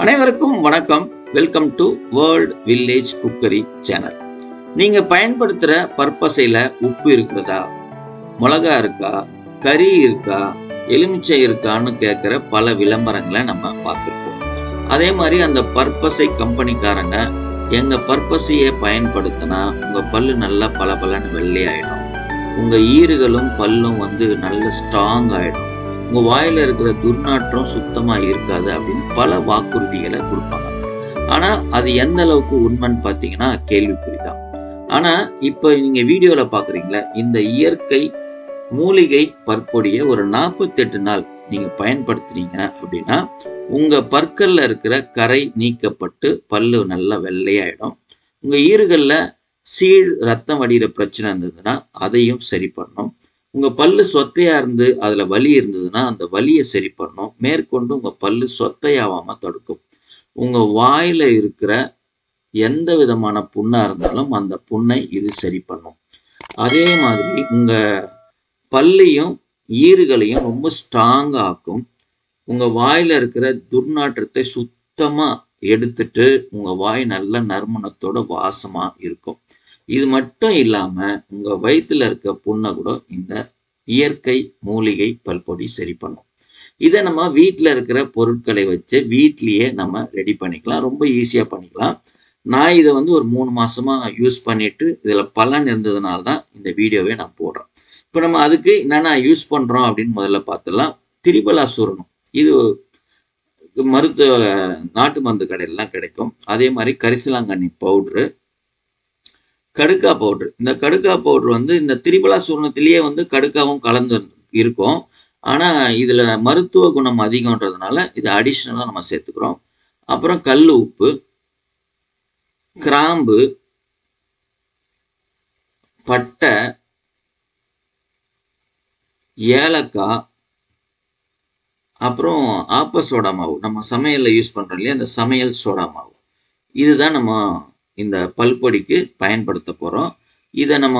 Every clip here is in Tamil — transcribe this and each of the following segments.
அனைவருக்கும் வணக்கம். Welcome to world village cookery channel. நீங்க பயன்படுத்துற பற்பசையில உப்பு இருக்கிறதா, மிளகா இருக்கா, கறி இருக்கா, எலுமிச்சை இருக்கான்னு கேட்கிற பல விளம்பரங்களை நம்ம பார்த்துருப்போம். அதே மாதிரி அந்த பற்பசை கம்பெனிக்காரங்க எங்க பற்பசையை பயன்படுத்தினா உங்க பல்லு நல்லா பளபளன்னு வெள்ளையாயிடும், உங்க ஈறுகளும் பல்லும் நல்ல ஸ்ட்ராங் ஆயிடும், உங்க வாயில இருக்கிற துர்நாற்றம் சுத்தமா இருக்காது அப்படின்னு பல வாக்குறுதிகளை கொடுப்பாங்க. ஆனா அது எந்த அளவுக்கு உண்மைன்னு பாத்தீங்கன்னா கேள்விக்குறிதான். ஆனா இப்ப நீங்க வீடியோல பாக்குறீங்களா, இந்த இயற்கை மூலிகை பற்பொடியை ஒரு 48 நாள் நீங்க பயன்படுத்துறீங்க அப்படின்னா உங்க பற்கள்ல இருக்கிற கரை நீக்கப்பட்டு பல்லு நல்லா வெள்ளையாயிடும். உங்க ஈறுகள்ல ரத்தம் வடிகிற பிரச்சனை இருந்ததுன்னா அதையும் சரி பண்ணும். உங்க பல்லு சொத்தையா இருந்து அதுல வலி இருந்ததுன்னா அந்த வலியை சரி பண்ணும். மேற்கொண்டு உங்க பல்லு சொத்தையாவாம தடுக்கும். உங்க வாயில இருக்கிற எந்த விதமான புண்ணா இருந்தாலும் அந்த புண்ணை இது சரி பண்ணும். அதே மாதிரி உங்க பல்லையும் ஈறுகளையும் ரொம்ப ஸ்ட்ராங் ஆக்கும். உங்க வாயில இருக்கிற துர்நாற்றத்தை சுத்தமா எடுத்துட்டு உங்க வாய் நல்ல நறுமணத்தோட வாசமா இருக்கும். இது மட்டும் இல்லாம உங்க வயித்துல இருக்க புண்ணை கூட இந்த இயற்கை மூலிகை பல்பொடி சரி பண்ணும். இதை நம்ம வீட்டில் இருக்கிற பொருட்களை வச்சு வீட்லயே நம்ம ரெடி பண்ணிக்கலாம். ரொம்ப ஈஸியா பண்ணிக்கலாம். நான் இதை ஒரு 3 மாசமா யூஸ் பண்ணிட்டு இதுல பலன் இருந்ததுனால தான் இந்த வீடியோவை நான் போடுறேன். இப்போ நம்ம அதுக்கு என்னென்ன யூஸ் பண்றோம் அப்படின்னு முதல்ல பார்த்துடலாம். திரிபலா சூரணம், இது மருத்துவ நாட்டு மருந்து கடையிலாம் கிடைக்கும். அதே மாதிரி கரிசலாங்கண்ணி பவுட்ரு, கடுக்கா பவுட்ரு. இந்த கடுக்கா பவுட்ரு இந்த திரிபலா சூரணத்திலேயே கடுக்காவும் கலந்து இருக்கும். ஆனா இதுல மருத்துவ குணம் அதிகம்ன்றதுனால இது அடிஷ்னலா நம்ம சேர்த்துக்கிறோம். அப்புறம் கல் உப்பு, கிராம்பு, பட்டை, ஏலக்காய், அப்புறம் ஆப்ப சோடா மாவு, நம்ம சமையல்ல யூஸ் பண்றோம் இல்லையா, அந்த சமையல் சோடா மாவு. இதுதான் நம்ம இந்த பல்பொடிக்கு பயன்படுத்த போறோம். இதை நம்ம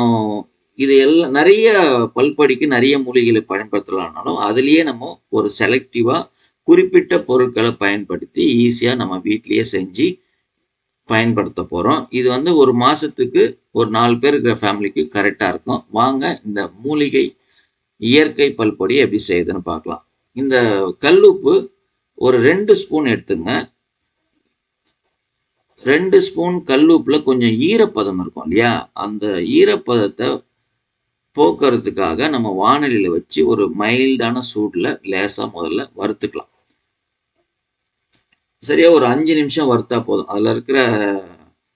இது எல்லாம் நிறைய பல்பொடிக்கு நிறைய மூலிகைகளை பயன்படுத்தலாம்னாலும் அதுலயே நம்ம ஒரு செலக்டிவா குறிப்பிட்ட பொருட்களை பயன்படுத்தி ஈஸியா நம்ம வீட்லயே செஞ்சு பயன்படுத்த போறோம். இது ஒரு மாசத்துக்கு ஒரு 4 பேர் இருக்கிற ஃபேமிலிக்கு கரெக்டா இருக்கும். வாங்க இந்த மூலிகை இயற்கை பல்பொடி எப்படி செய்யுதுன்னு பார்க்கலாம். இந்த கல்லுப்பு ஒரு 2 ஸ்பூன் எடுத்துங்க. 2 ஸ்பூன் கல்லுப்புல கொஞ்சம் ஈரப்பதம் இருக்கும் இல்லையா, அந்த ஈரப்பதத்தை போக்குறதுக்காக நம்ம வானலியில வச்சு ஒரு மைல்டான சூடுல லேசா முதல்ல வறுத்துக்கலாம். சரியா ஒரு 5 நிமிஷம் வறுத்தா போதும். அதுல இருக்கிற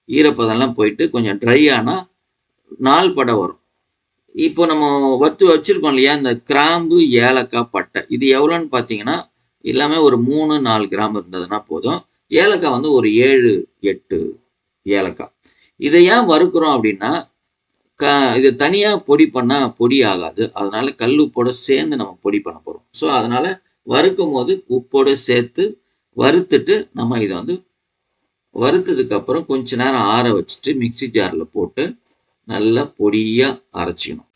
ஈரப்பதம்லாம் போயிட்டு கொஞ்சம் ட்ரை ஆனா நாள் பட வரும். இப்போ நம்ம வறுத்து வச்சிருக்கோம் இல்லையா, இந்த கிராம்பு, ஏலக்காய், பட்டை, இது எவ்வளோன்னு பார்த்தீங்கன்னா எல்லாமே ஒரு 3-4 கிராம் இருந்ததுன்னா போதும். ஏலக்காய் ஒரு 7-8 ஏலக்காய். இதை ஏன் வறுக்கிறோம் அப்படின்னா இது தனியா பொடி பண்ணா பொடி ஆகாது. அதனால கல் உப்போட சேர்ந்து நம்ம பொடி பண்ண போறோம். ஸோ அதனால வறுக்கும் போது உப்போட சேர்த்து வறுத்துட்டு நம்ம இதை வறுத்ததுக்கு அப்புறம் கொஞ்ச நேரம் ஆற வச்சுட்டு மிக்சி ஜார்ல போட்டு நல்லா பொடியா அரைச்சிக்கணும்.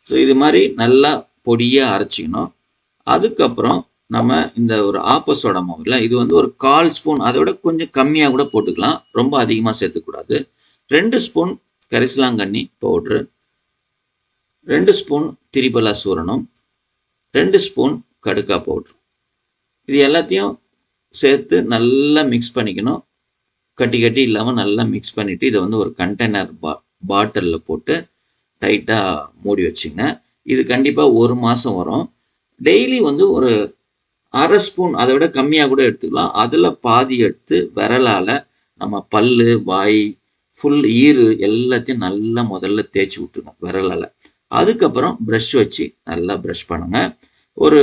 ஸோ இது மாதிரி நல்லா பொடியா அரைச்சிக்கணும். அதுக்கப்புறம் நம்ம இந்த ஒரு ஆப்ப சோடா மாவுல இது ஒரு 1/4 ஸ்பூன், அதை விட கொஞ்சம் கம்மியா கூட போட்டுக்கலாம். ரொம்ப அதிகமா சேர்த்துக்கூடாது. 2 ஸ்பூன் கரிசலாங்கண்ணி பவுட்ரு, 2 ஸ்பூன் திரிபலா சூரணம், 2 ஸ்பூன் கடுக்கா பவுட்ரு. இது எல்லாத்தையும் சேர்த்து நல்லா மிக்ஸ் பண்ணிக்கணும். கட்டி கட்டி இல்லாமல் நல்லா மிக்ஸ் பண்ணிட்டு இதை ஒரு கண்டெய்னர் பாட்டிலில் போட்டு டைட்டாக மூடி வச்சுங்க. இது கண்டிப்பாக 1 மாதம் வரும். டெய்லி ஒரு 1/2 ஸ்பூன், அதை விட கம்மியாக கூட எடுத்துக்கலாம். அதில் பாதி எடுத்து விரலால் நம்ம பல்லு, வாய், ஃபுல் ஈறு எல்லாத்தையும் நல்லா முதல்ல தேய்ச்சி விட்டுருங்க விரலால். அதுக்கப்புறம் ப்ரஷ் வச்சு நல்லா ப்ரஷ் பண்ணுங்க. ஒரு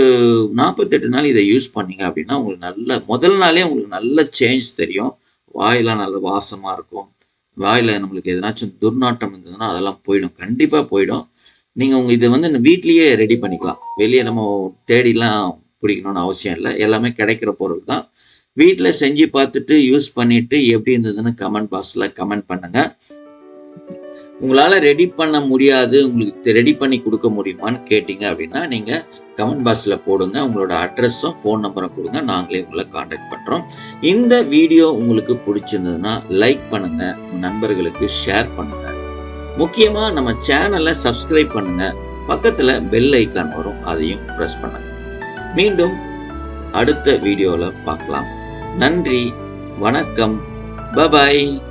48 நாள் இதை யூஸ் பண்ணீங்க அப்படின்னா உங்களுக்கு முதல் நாளே உங்களுக்கு நல்ல சேஞ்ச் தெரியும். வாயெல்லாம் நல்ல வாசமாக இருக்கும். வாயில் நம்மளுக்கு எதனாச்சும் துர்நாற்றம் இருந்ததுன்னா அதெல்லாம் போயிடும், கண்டிப்பாக போயிடும். நீங்கள் இதை வீட்லேயே ரெடி பண்ணிக்கலாம். வெளியே நம்ம தேடிலாம் பிடிக்கணும்னு அவசியம் இல்லை. எல்லாமே கிடைக்கிற பொருள் தான். வீட்டில் செஞ்சு பார்த்துட்டு யூஸ் பண்ணிட்டு எப்படி இருந்ததுன்னு கமெண்ட் பாக்ஸில் கமெண்ட் பண்ணுங்க. உங்களால ரெடி பண்ண முடியாது, உங்களுக்கு ரெடி பண்ணி குடுக்க முடியுமான்னு கேட்டீங்க அப்படின்னா, நீங்க கமெண்ட் பாக்ஸ்ல போடுங்க. உங்களோட அட்ரஸும், ஃபோன் நம்பரும் குடுங்க. நாங்களே உங்கள கான்டாக்ட் பண்றோம். இந்த வீடியோ உங்களுக்கு புடிச்சிருந்ததுன்னா, லைக் பண்ணுங்க. உங்க நண்பர்களுக்கு ஷேர் பண்ணுங்க. முக்கியமா நம்ம சேனல சப்ஸ்கிரைப் பண்ணுங்க. பக்கத்துல பெல் ஐகான் வரும். அதையும் பிரஸ் பண்ணுங்க. மீண்டும் அடுத்த வீடியோல பார்க்கலாம். நன்றி. வணக்கம். பபாய்.